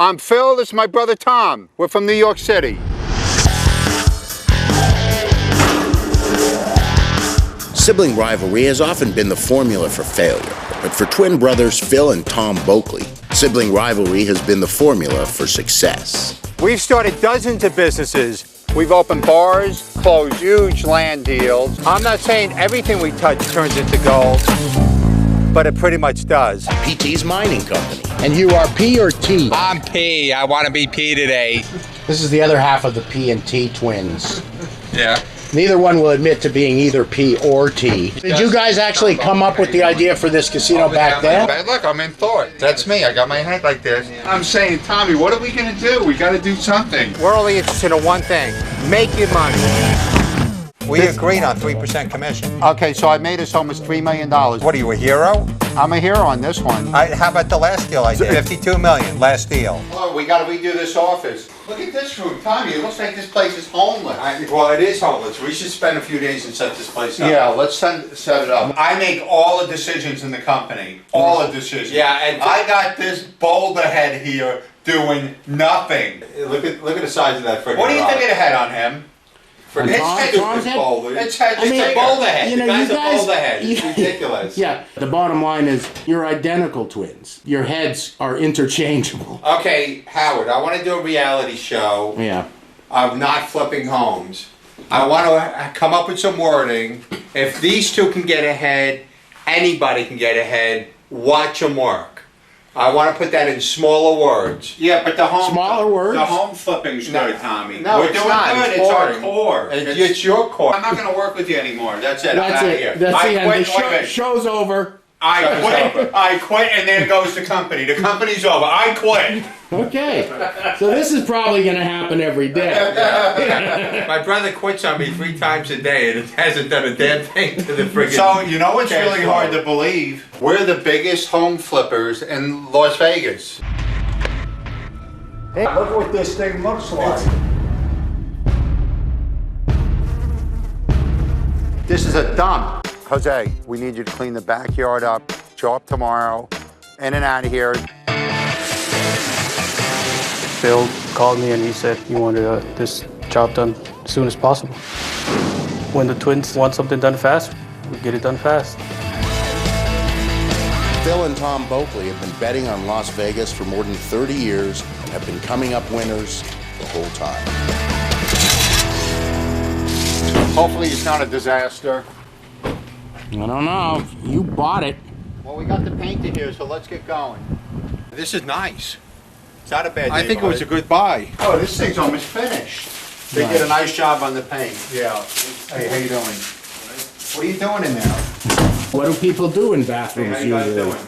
I'm Phil, this is my brother Tom. We're from New York City. Sibling rivalry has often been the formula for failure, but for twin brothers Phil and Tom Boeckle, sibling rivalry has been the formula for success. We've started dozens of businesses. We've opened bars, closed huge land deals. I'm not saying everything we touch turns into gold, but it pretty much does. PT's mining company. And you are P or T? I'm P. I want to be P today. This is the other half of the P and T twins. Yeah. Neither one will admit to being either P or T. Did you guys actually come up with the idea for this casino back then? Look, I'm in thought. That's me. I got my head like this. I'm saying, Tommy, what are we going to do? We got to do something. We're only interested in one thing. Making money. We agreed on 3% commission. Okay, so I made us almost $3 million. What are you, a hero? I'm a hero on this one. How about the last deal I did? $52 million, last deal. Oh, we got to redo this office. Look at this room, Tommy. It looks like this place is homeless. Well, it is homeless. We should spend a few days and set this place up. Yeah, let's set it up. I make all the decisions in the company. All the decisions. Yeah, and I got this boulder head here doing nothing. look at the size of that freaking What do you rock. think of the head on him? Tom's head? Boulder. It's head. It's a boulder head. you know, the guy's you guys- a boulder head. It's ridiculous. Yeah, the bottom line is you're identical twins. Your heads are interchangeable. Okay, Howard, I want to do a reality show Yeah. of not flipping homes. I want to come up with some wording. If these two can get ahead, anybody can get ahead. Watch them work. I want to put that in smaller words. Yeah, but the home. Smaller words? The home flipping's good, Tommy. No, We're it's doing not. good. It's It's our boring. core. It's your core. I'm not going to work with you anymore. That's it. I'm That's out of it. here. That's I the end. quit. The show's over. I quit, and there goes the company. The company's over. I quit. Okay. So this is probably going to happen every day. My brother quits on me 3 times a day and it hasn't done a damn thing to the friggin' So, you know what's cash really flow. hard to believe? We're the biggest home flippers in Las Vegas. Hey, look what this thing looks like. This is a dump. Jose, we need you to clean the backyard up. Show up tomorrow. In and out of here. Phil called me and he said he wanted this job done as soon as possible. When the twins want something done fast, we get it done fast. Phil and Tom Boeckle have been betting on Las Vegas for more than 30 years and have been coming up winners the whole time. Hopefully it's not a disaster. I don't know. You bought it. Well, we got the paint in here, so let's get going. This is nice. It's not a bad I think it was a good buy. Oh, this thing's almost finished. They did a nice job on the paint. Yeah. Hey, how you doing? What are you doing in there? What do people do in Hey, bathrooms how you guys usually? doing?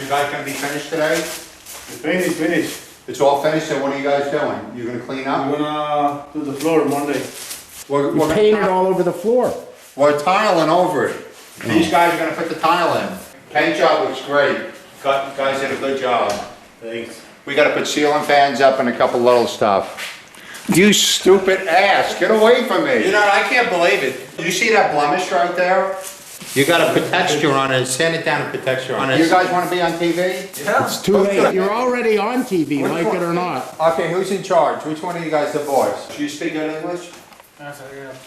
You guys gonna be finished today? Finished. It's all finished, so what are you guys doing? You gonna clean up? I'm gonna do the floor Monday. We're Painted all over the floor. We're tiling over it. These guys are gonna put the tile in. Paint job looks great. Guys did a good job. Thanks. We gotta put ceiling fans up and a couple little stuff. You stupid ass, get away from me. You know, I can't believe it. You see that blemish right there? You gotta put texture on it, sand it down and put texture on it. You guys wanna be on TV? It's too late. You're already on TV, like it or not. Okay, who's in charge? Which one of you guys the boss? Do you speak good English?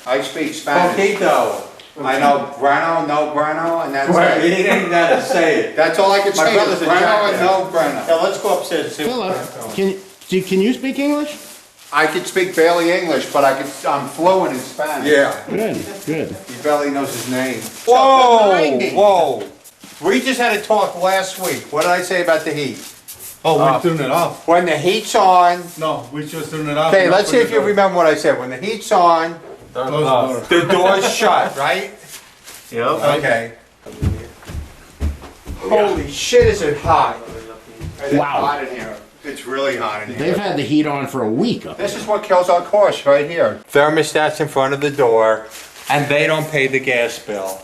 I speak Spanish. Poquito. I know Breno, no Breno, and that's Right, it. he ain't gotta say it. That's all I can My say brother's is a Breno jackass. and no Breno. Yeah, let's go upstairs and see. Philip, can you speak English? I can speak barely English, but I'm fluent in Spanish. Yeah. Good. He barely knows his name. Whoa, whoa. We just had a talk last week. What did I say about the heat? Oh, we're turning it off. When the heat's on, No, we just turn it off. okay, let's see if you remember what I said. When the heat's on, Close the door. the door's shut, right? Yep. Okay. Holy shit, is it hot? It's Wow. hot in here. It's really hot in They've here. had the heat on for a week. This is what kills our course right here. Thermostats in front of the door, and they don't pay the gas bill.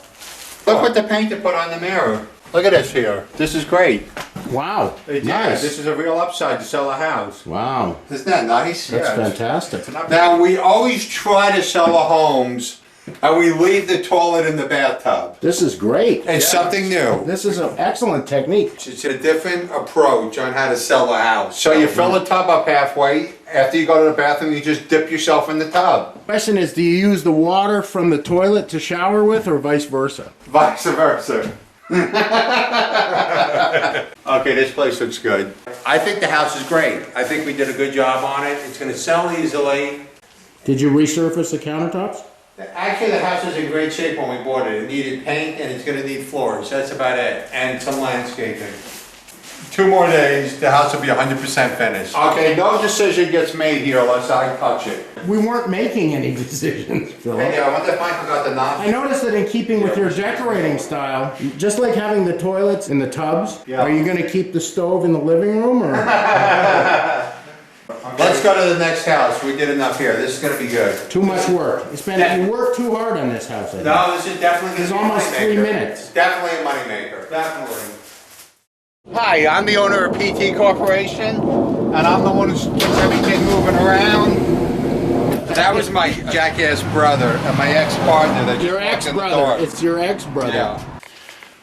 Look what the paint they put on the mirror. Look at this here. This is great. Wow. Yeah, Nice. this is a real upside to sell a house. Wow. Isn't that nice? That's Yeah. fantastic. Now, we always try to sell our homes And we leave the toilet in the bathtub. This is great. It's something new. This is an excellent technique. It's a different approach on how to sell a house. So you fill the tub up halfway. After you go to the bathroom, you just dip yourself in the tub. Question is, do you use the water from the toilet to shower with or vice versa? Vice versa. Okay, this place looks good. I think the house is great. I think we did a good job on it. It's gonna sell easily. Did you resurface the countertops? Actually, the house was in great shape when we bought it. It needed paint and it's gonna need floors. That's about it. And some landscaping. 2 more days, the house will be 100% finished. Okay, no decision gets made here unless I touch it. We weren't making any decisions, Philip. Hey, I wonder if Michael got the knob. I noticed that in keeping with your decorating style, just like having the toilets in the tubs, are you going to keep the stove in the living room or? Let's go to the next house. We did enough here. This is going to be good. Too much work. You worked too hard on this house, I think. No, this is definitely It's going to be almost a 3 moneymaker. minutes. Definitely a moneymaker. Definitely. Hi, I'm the owner of PT Corporation, and I'm the one who keeps everything moving around. That was my jackass brother and my ex-partner that Your just walked in the ex-brother. door. It's your ex-brother. Yeah.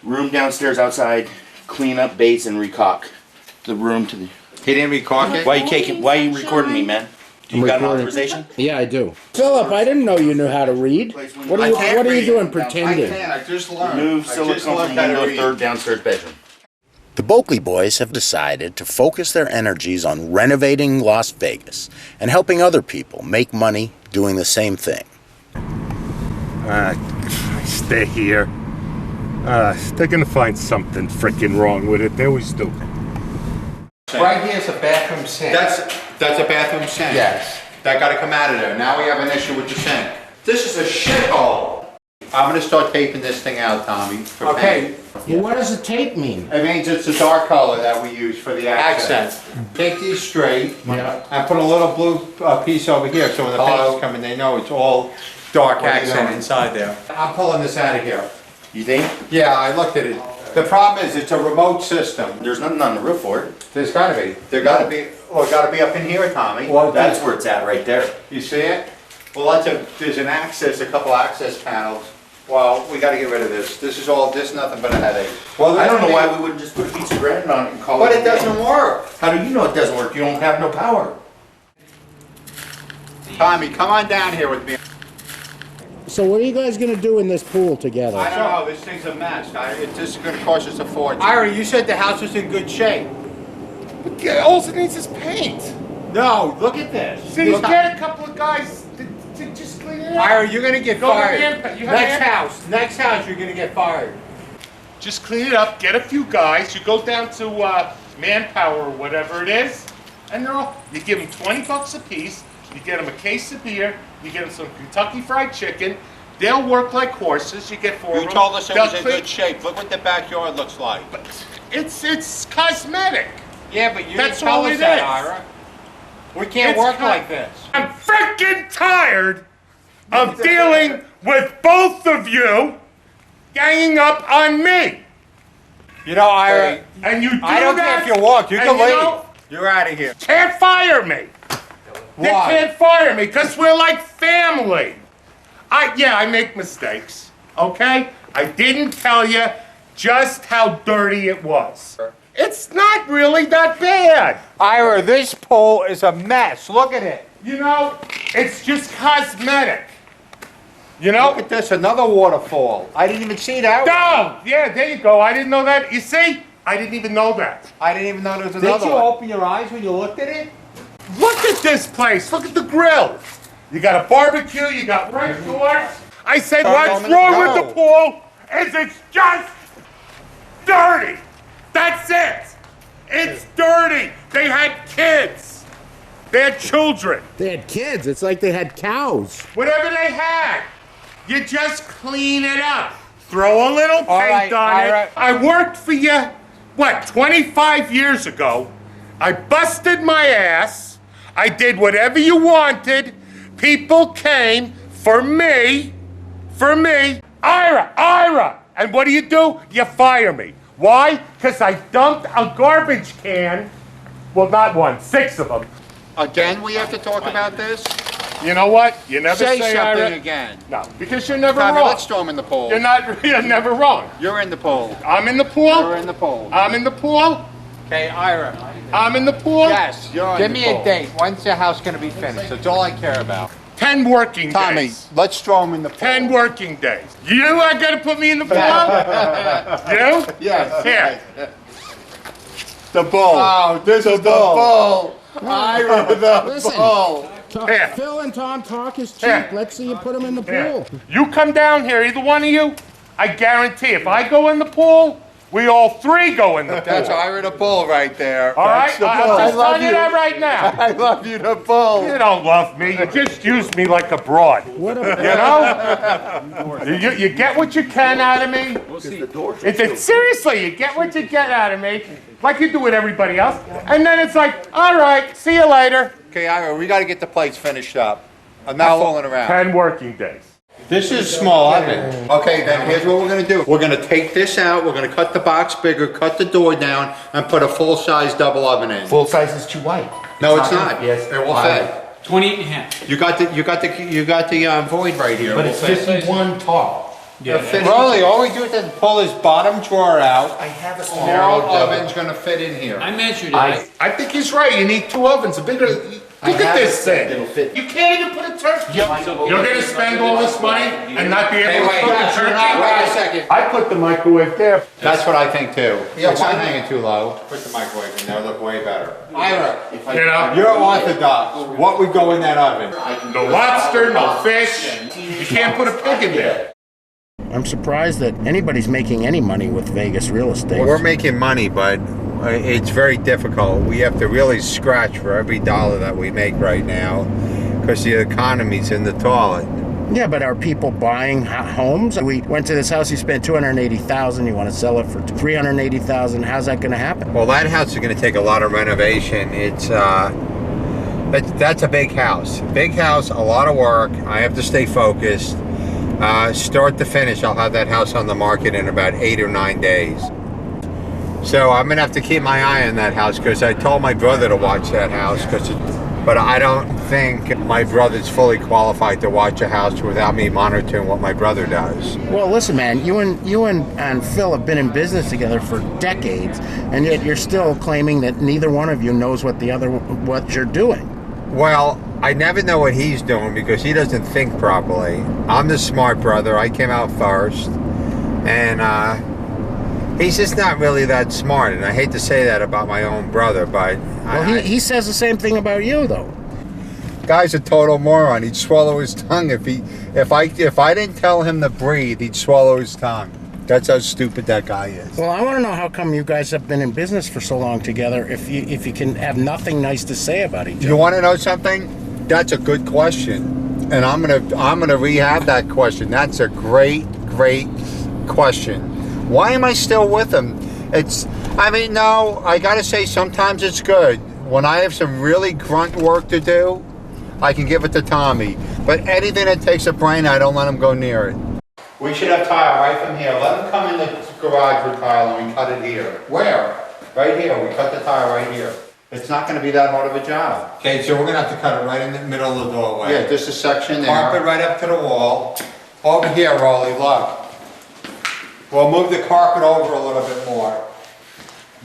Room downstairs outside, clean up baits and recock the room to the. He didn't recaulk it? Why are you recording me, man? Do you got an authorization? Yeah, I do. Philip, I didn't know you knew how to read. What are you doing pretending? I can't. I just learned. Remove I silicone just from learned how to the read. third downstairs bedroom. The Boeckle boys have decided to focus their energies on renovating Las Vegas and helping other people make money doing the same thing. Stay here. They're gonna find something freaking wrong with it. They always do. Right here's a bathroom sink. That's a bathroom sink. Yes. That got to come out of there. Now we have an issue with the sink. This is a shithole. I'm going to start taping this thing out, Tommy. For Okay. paint. Well, what does the tape mean? It means it's a dark color that we use for the accent. Take these straight and put a little blue piece over here so when the paint's coming, they know it's all dark accent inside there. I'm pulling this out of here. You think? Yeah, I looked at it. The problem is it's a remote system. There's nothing on the roof for it. There's got to be. There got to be. Well, it got to be up in here, Tommy. Well, that's where it's at, right there. You see it? Well, there's a couple access panels. Well, we got to get rid of this. This is nothing but a headache. Well, I don't know why we wouldn't just put a piece of granite on it and call it. But it doesn't work. How do you know it doesn't work? You don't have no power. Tommy, come on down here with me. So what are you guys going to do in this pool together? I don't know. This thing's a mess. This is going to cost us a fortune. Ira, you said the house was in good shape. All it needs is paint. No, look at this. See, get a couple of guys to just clean it up. Ira, you're going to get Go to fired. you have Next house, you're going to get fired. Just clean it up. Get a few guys. You go down to Manpower or whatever it is, and you give them $20 a piece. You get them a case of beer. You get them some Kentucky Fried Chicken. They'll work like horses. You get 4 of them. You told us it They'll was in good shape. Look what the backyard looks like. It's cosmetic. Yeah, but you That's didn't tell all us it that, is. Ira. We can't It's work kind- like this. I'm freaking tired of dealing with both of you ganging up on me. You know, Ira, And you do I don't care that, if you walk. You and can leave. know, You're out of here. can't fire me. They Why? can't fire me because we're like family. I make mistakes, okay? I didn't tell you just how dirty it was. It's not really that bad. Ira, this pool is a mess. Look at it. You know, it's just cosmetic. You know? Look at this, another waterfall. I didn't even see that. No! Yeah, there you go. I didn't know that. You see? I didn't even know that. I didn't even know there was Did another you one. open your eyes when you looked at it? Look at this place. Look at the grill. You got a barbecue. You got right doors. I said, what's wrong with the pool is it's just dirty. That's it. It's dirty. They had kids. They had children. They had kids. It's like they had cows. Whatever they had, you just clean it up. Throw a little paint right, on Ira. it. I worked for you, 25 years ago. I busted my ass. I did whatever you wanted. People came for me. Ira. And what do? You fire me. Why? Because I dumped a garbage can. Well, not one, 6 of them. Again, we have to talk about this? You know what? You never Say say something Ira. again. No, because you're never Tommy, wrong. let's throw him in the pool. You're never wrong. You're in the pool. I'm in the pool. You're in the pool. I'm in the pool. Okay, Ira. I'm in the pool. Yes, You're give in the me a pool. date. When's the house going to be finished? That's all I care about. 10 working Tommy, days. let's throw him in the pool. 10 working days. You are gonna put me in the pool? You? Yes. Here. The bull. Oh, this is the bull. Ira, the Listen. bull. Here. Phil and Tom talk is cheap. Here. Let's see you put them in the Here. pool. You come down here, either one of you, I guarantee if I go in the pool, we all three go in the pool. That's Ira the bull right there. All right? That's the I'm bull. just telling you that right now. I love you, the bull. You don't love me. You just use me like a broad. What a You know? You get what you can out of me. Seriously, you get what you get out of me, like you do with everybody else. And then it's like, all right, see you later. Okay, Ira, we got to get the plates finished up. I'm not fooling around. 10 working days. This is a small oven. Okay, then here's what we're gonna do. We're gonna take this out, we're gonna cut the box bigger, cut the door down, and put a full-size double oven in. Full size is too wide. No, it's not. Yes. It will fit. 28 and a half. You got the void right here. But It it's will fit. 51 tall. Rolly, all we do is just pull his bottom drawer out. I have a Small oven's gonna fit in here. I measured it. I think he's right. You need 2 ovens. A bigger. Look at this thing. It'll fit. You can't even put a turkey. You're gonna spend all this money and not be able to Hey, cook a wait a turkey? second. I put the microwave there. That's what I think too. It's not hanging too low. Put the microwave in there, look way better. Ira, You know? you're orthodox. What would go in that oven? No lobster, no fish. You can't put a pig in there. I'm surprised that anybody's making any money with Vegas real estate. Well, we're making money, but it's very difficult. We have to really scratch for every dollar that we make right now because the economy's in the toilet. Yeah, but are people buying homes? We went to this house. You spent $280,000. You want to sell it for $380,000. How's that going to happen? Well, that house is going to take a lot of renovation. That's a big house. Big house, a lot of work. I have to stay focused. Start to finish, I'll have that house on the market in about 8 or 9 days. So I'm gonna have to keep my eye on that house because I told my brother to watch that house, but I don't think my brother's fully qualified to watch a house without me monitoring what my brother does. Well, listen, man. You and Phil have been in business together for decades, and yet you're still claiming that neither one of you knows what you're doing. Well, I never know what he's doing because he doesn't think properly. I'm the smart brother. I came out first, and he's just not really that smart. And I hate to say that about my own brother, but Well, he says the same thing about you, though. guy's a total moron. He'd swallow his tongue if I didn't tell him to breathe. He'd swallow his tongue. That's how stupid that guy is. Well, I want to know how come you guys have been in business for so long together if you can have nothing nice to say about each other. You want to know something? That's a good question, and I'm gonna rehab that question. That's a great question. Why am I still with him? No, I gotta say sometimes it's good. When I have some really grunt work to do, I can give it to Tommy. But anything that takes a brain, I don't let him go near it. We should have tile right from here. Let him come in the garage with tile and we cut it here. Where? Right here. We cut the tile right here. It's not going to be that hard of a job. Okay, so we're going to have to cut it right in the middle of the doorway. Yeah, just a section there. Carpet right up to the wall. Over here, Rolly, look. We'll move the carpet over a little bit more.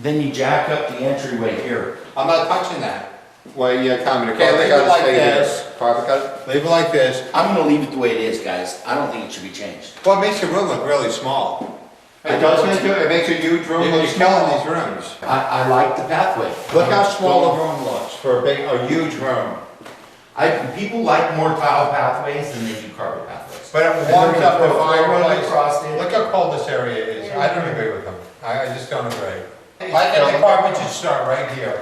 Then you jack up the entryway here. I'm not touching that. Well, yeah, Tommy, okay, leave it like this. Carpet cut, leave it like this. I'm gonna leave it the way it is, guys. I don't think it should be changed. Well, it makes the room look really small. It does make it makes a huge room look small in these rooms. I like the pathway. Look how small the room looks for a huge room. People like more tile pathways than they do carpet pathways. But it warms up the fireplace. Across it. Look how cold this area is. I don't agree with them. I just don't agree. I think the carpet should start right here.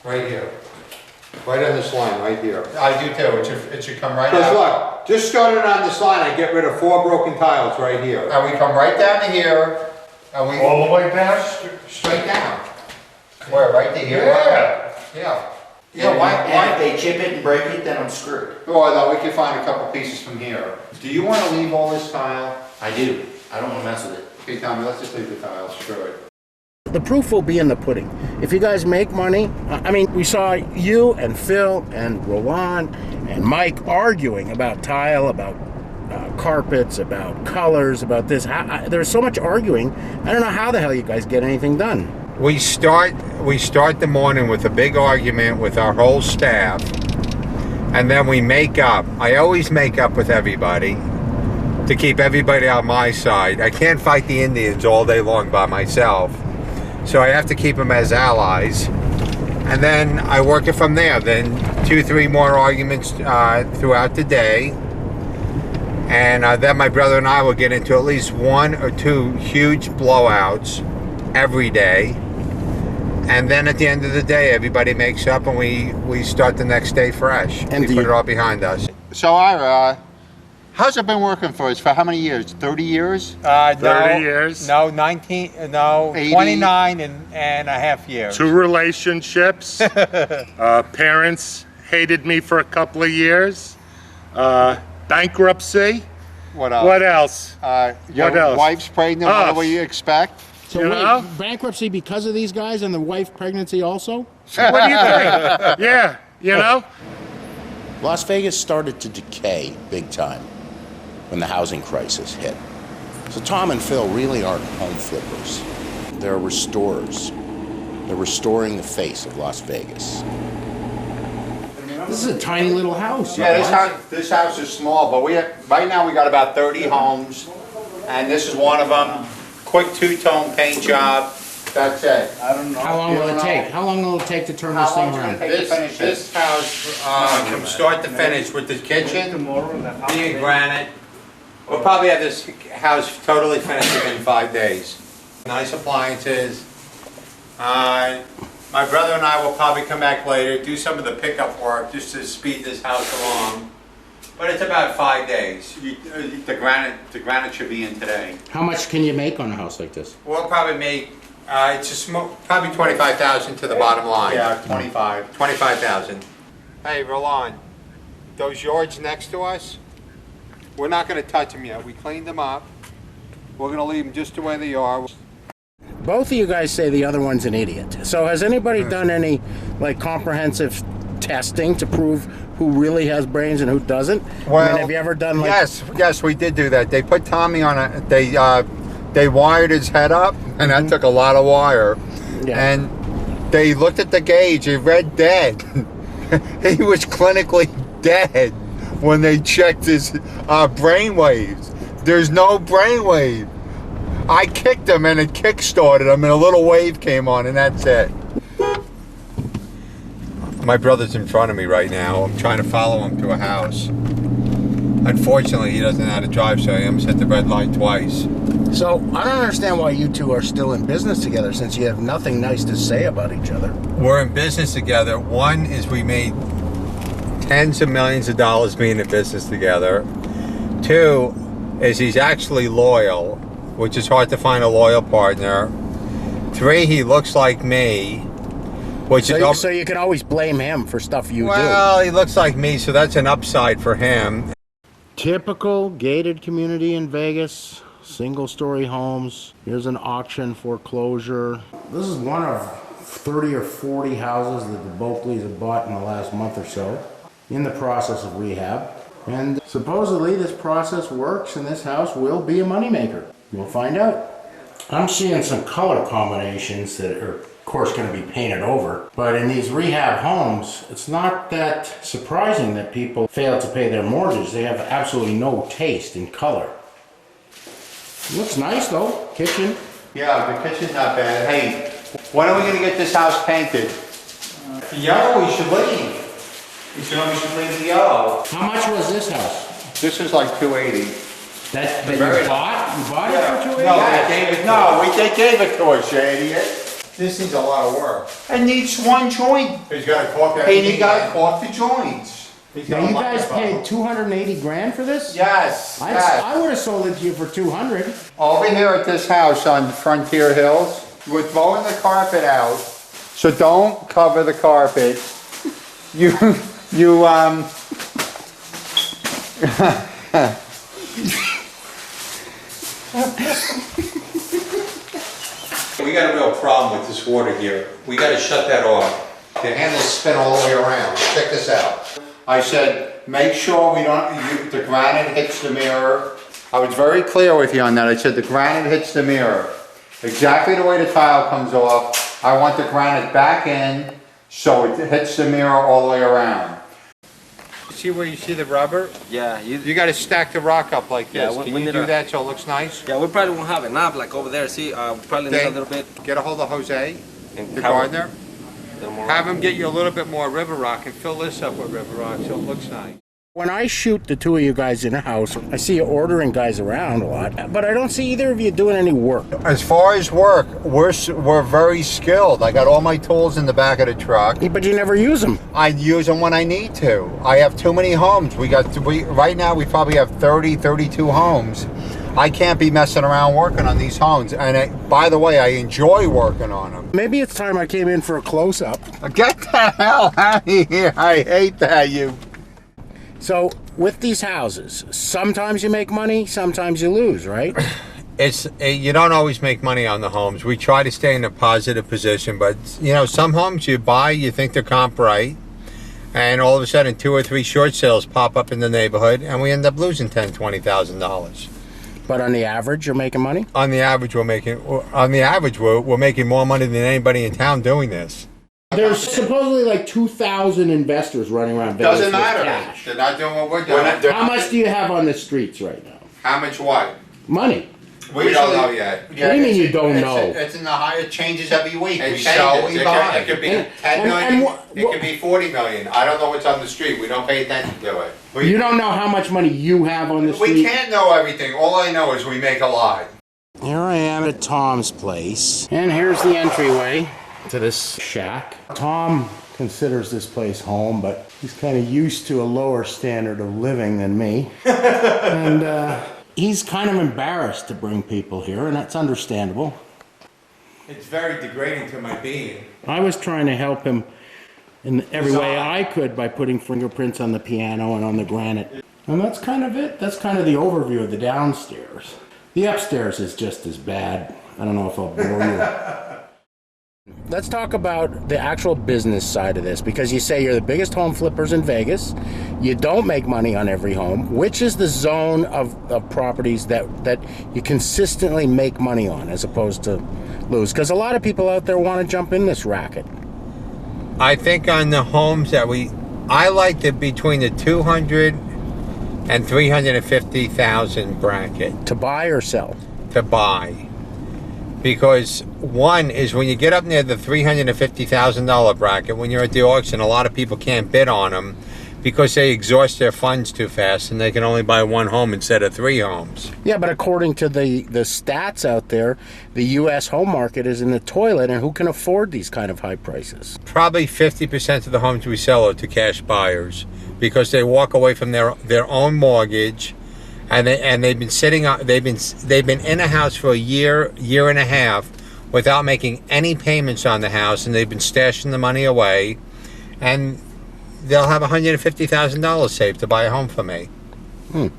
Right here. Right on this line, right here. I do too. It should come right out. Because look, just starting on this line, I get rid of 4 broken tiles right here. And we come right down to here. And we All the way down? straight down. Where? Right to here? Yeah. Yeah. Yeah, Why? and if they chip it and break it, then I'm screwed. Well, no, we can find a couple pieces from here. Do you want to leave all this tile? I do. I don't want to mess with it. Okay, Tommy, let's just leave the tile. Screw it. The proof will be in the pudding. If you guys make money, I mean, we saw you and Phil and Roland and Mike arguing about tile, about carpets, about colors, about this. There's so much arguing. I don't know how the hell you guys get anything done. We start the morning with a big argument with our whole staff, and then we make up. I always make up with everybody to keep everybody on my side. I can't fight the Indians all day long by myself, so I have to keep them as allies. And then I work it from there. Then 2-3 more arguments throughout the day. And then my brother and I will get into at least 1 or 2 huge blowouts every day. And then at the end of the day, everybody makes up and we start the next day fresh. And we put it all behind us. So Ira, how's it been working for us for how many years? 30 years? 30 years. No, 19, no, 80. 29 and a half years. 2 relationships. Parents hated me for a couple of years. Bankruptcy. What else? What else? Your what else? wife's pregnant, what do you expect? So You wait, know? bankruptcy because of these guys and the wife pregnancy also? What do you think? Yeah, you know? Las Vegas started to decay big time when the housing crisis hit. So Tom and Phil really aren't home flippers. They're restorers. They're restoring the face of Las Vegas. This is a tiny little house. Yeah, this house is small, but right now we got about 30 homes, and this is one of them. Quick 2-tone paint job. That's it. I don't know. How long will it take? How long will it take to turn this thing around? This house, from start to finish with the kitchen being granite, we'll probably have this house totally finished within 5 days. Nice appliances. My brother and I will probably come back later, do some of the pickup work just to speed this house along. But it's about 5 days. The granite should be in today. How much can you make on a house like this? We'll probably make, probably 25,000 to the bottom line. Yeah, 25,000. Hey, Roland, those yards next to us, we're not going to touch them yet. We cleaned them up. We're going to leave them just the way they are. Both of you guys say the other one's an idiot. So has anybody done any like comprehensive testing to prove who really has brains and who doesn't? Well, I mean, have you ever done like... Yes, we did do that. They put Tommy on they wired his head up, and that took a lot of wire. Yeah. And they looked at the gauge, it read dead. He was clinically dead when they checked his brain waves. There's no brain wave. I kicked him and it kick-started him and a little wave came on and that's it. My brother's in front of me right now. I'm trying to follow him to a house. Unfortunately, he doesn't know how to drive, so I almost hit the red light twice. So I don't understand why you two are still in business together since you have nothing nice to say about each other. We're in business together. One is we made tens of millions of dollars being in business together. 2 is he's actually loyal, which is hard to find a loyal partner. 3, he looks like me, which is... So you can always blame him for stuff you do. Well, he looks like me, so that's an upside for him. Typical gated community in Vegas, single-story homes. Here's an auction foreclosure. This is one of 30 or 40 houses that the Boeckles have bought in the last month or so, in the process of rehab. And supposedly this process works and this house will be a moneymaker. We'll find out. I'm seeing some color combinations that are, of course, going to be painted over. But in these rehab homes, it's not that surprising that people fail to pay their mortgage. They have absolutely no taste in color. Looks nice, though. Kitchen. Yeah, the kitchen's not bad. Hey, when are we going to get this house painted? Yellow, we should leave. We should leave the yellow. How much was this house? This is like $280. That you bought? You bought it for $280? They gave it to us, you idiot. This needs a lot of work. It needs one joint. He's got to caulk everything. And he got to caulk the joints. Now you guys paid $280,000 for this? Yes. I would have sold it to you for $200,000. Over here at this house on Frontier Hills, we're throwing the carpet out, so don't cover the carpet. we got a real problem with this water here. We got to shut that off. The handles spin all the way around. Check this out. I said, make sure we don't, the granite hits the mirror. I was very clear with you on that. I said the granite hits the mirror. Exactly the way the tile comes off. I want the granite back in so it hits the mirror all the way around. See where you see the rubber? Yeah. You got to stack the rock up like this. Yeah, Can you do that so it looks nice? Yeah, we probably won't have enough like over there. See, probably need a little bit. Get a hold of Jose, And the have gardener. a little more. Have him get you a little bit more river rock and fill this up with river rock so it looks nice. When I shoot the two of you guys in a house, I see you ordering guys around a lot, but I don't see either of you doing any work. As far as work, we're very skilled. I got all my tools in the back of the truck. But you never use them. I use them when I need to. I have too many homes. Right now we probably have 30, 32 homes. I can't be messing around working on these homes. And by the way, I enjoy working on them. Maybe it's time I came in for a close-up. Get the hell out of here. I hate that, you. So, with these houses, sometimes you make money, sometimes you lose, right? You don't always make money on the homes. We try to stay in a positive position, but you know, some homes you buy, you think they're comp right, and all of a sudden 2 or 3 short sales pop up in the neighborhood, and we end up losing $10,000, $20,000. But on the average, you're making money? On the average, we're making more money than anybody in town doing this. There's supposedly like 2,000 investors running around Vegas. Doesn't matter. With cash. They're not doing what we're doing. How much do you have on the streets right now? How much what? Money. We don't know yet. What do you mean you don't know? It's in the high. It changes every week. It We sell, we buy. It could be And- 10 and million. what- It could be 40 million. I don't know what's on the street. We don't pay attention to it. You don't know how much money you have on the street? We can't know everything. All I know is we make a lot. Here I am at Tom's place. And here's the entryway to this shack. Tom considers this place home, but he's kind of used to a lower standard of living than me. And he's kind of embarrassed to bring people here, and that's understandable. It's very degrading to my being. I was trying to help him in every way I could by putting fingerprints on the piano and on the granite. And that's kind of it. That's kind of the overview of the downstairs. The upstairs is just as bad. I don't know if I'll bore you. Let's talk about the actual business side of this, because you say you're the biggest home flippers in Vegas. You don't make money on every home. Which is the zone of properties that you consistently make money on as opposed to lose? Because a lot of people out there want to jump in this racket. I think on the homes that I like to between the 200 and 350,000 bracket. To buy or sell? To buy. Because one is when you get up near the $350,000 bracket, when you're at the auction, a lot of people can't bid on them because they exhaust their funds too fast and they can only buy 1 home instead of 3 homes. Yeah, but according to the stats out there, the U.S. home market is in the toilet, and who can afford these kind of high prices? Probably 50% of the homes we sell are to cash buyers because they walk away from their own mortgage. And they've been sitting on, they've been in a house for a year and a half without making any payments on the house, and they've been stashing the money away, and they'll have $150,000 saved to buy a home from me. And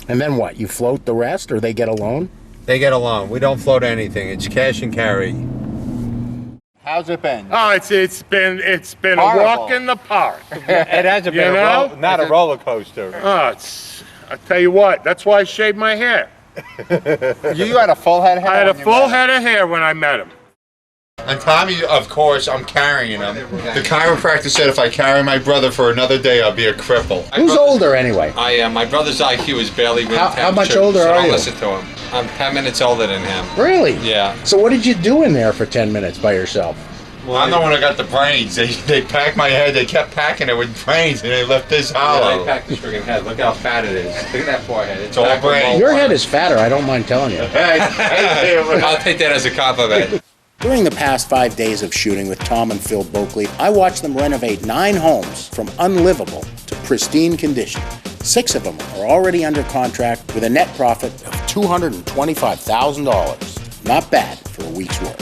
then what? You float the rest, or they get a loan? They get a loan. We don't float anything. It's cash and carry. How's it been? Oh, it's been a Horrible. walk in the park. It hasn't You know? not a roller coaster. Oh, I tell you what, that's why I shaved my hair. You had a full head of hair. I had a full head of hair when I met him. And Tommy, of course, I'm carrying him. The chiropractor said if I carry my brother for another day, I'll be a cripple. Who's older anyway? I am. My brother's IQ is barely room temperature. How much older so are don't you? listen to him. I'm 10 minutes older than him. Really? Yeah. So what did you do in there for 10 minutes by yourself? Well, I'm the one that got the brains. They packed my head. They kept packing it with brains, and they left this hollow. Yeah, they packed this friggin' head. Look how fat it is. Look at that forehead. It's all packed with brains. gold Your bars. head is fatter, I don't mind telling you. I'll take that as a compliment. During the past 5 days of shooting with Tom and Phil Boeckle, I watched them renovate 9 homes from unlivable to pristine condition. 6 of them are already under contract with a net profit of $225,000. Not bad for a week's work.